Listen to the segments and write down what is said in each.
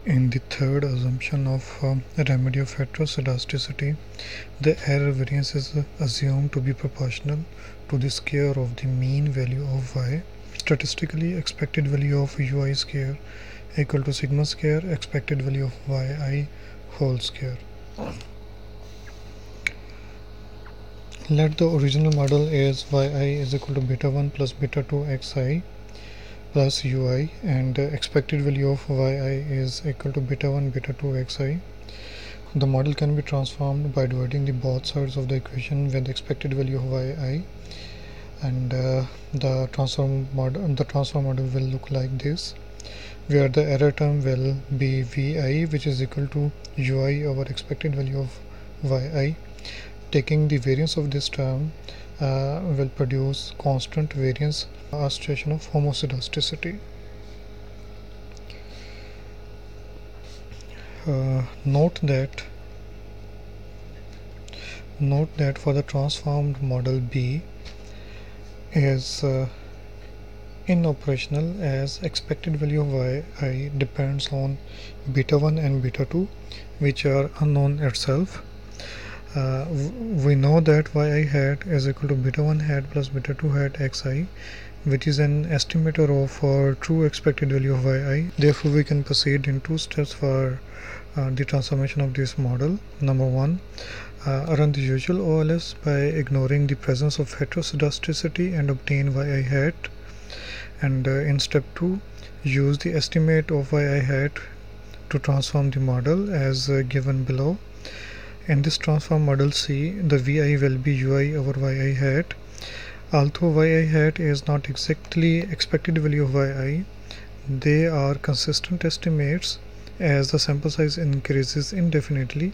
In the third assumption of a remedy of heteroscedasticity, the error variance is assumed to be proportional to the square of the mean value of y. Statistically, expected value of ui square equal to sigma square expected value of yi whole square. Let the original model as yi is equal to beta 1 plus beta 2 xi plus ui, and expected value of yi is equal to beta 1 beta 2 xi. The model can be transformed by dividing the both sides of the equation with the expected value of yi, and the transform model will look like this, where the error term will be vi, which is equal to ui over expected value of yi. Taking the variance of this term will produce constant variance association of homoscedasticity. Note that for the transformed model B is inoperational, as expected value of yi depends on beta 1 and beta 2, which are unknown itself. We know that yi hat is equal to beta 1 hat plus beta 2 hat xi, which is an estimator of true expected value of yi. Therefore, we can proceed in two steps for the transformation of this model. Number one, run the usual OLS by ignoring the presence of heteroscedasticity and obtain yi hat. And in step 2, use the estimate of yi hat to transform the model as given below. In this transform model C, the vi will be ui over yi hat. Although yi hat is not exactly expected value of yi, they are consistent estimates. As the sample size increases indefinitely,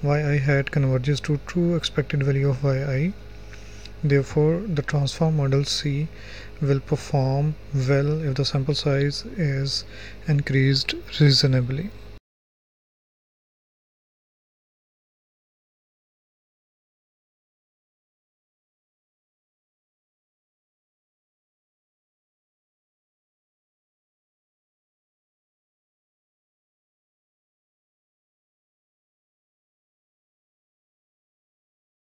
yi hat converges to true expected value of yi. Therefore, the transform model C will perform well if the sample size is increased reasonably.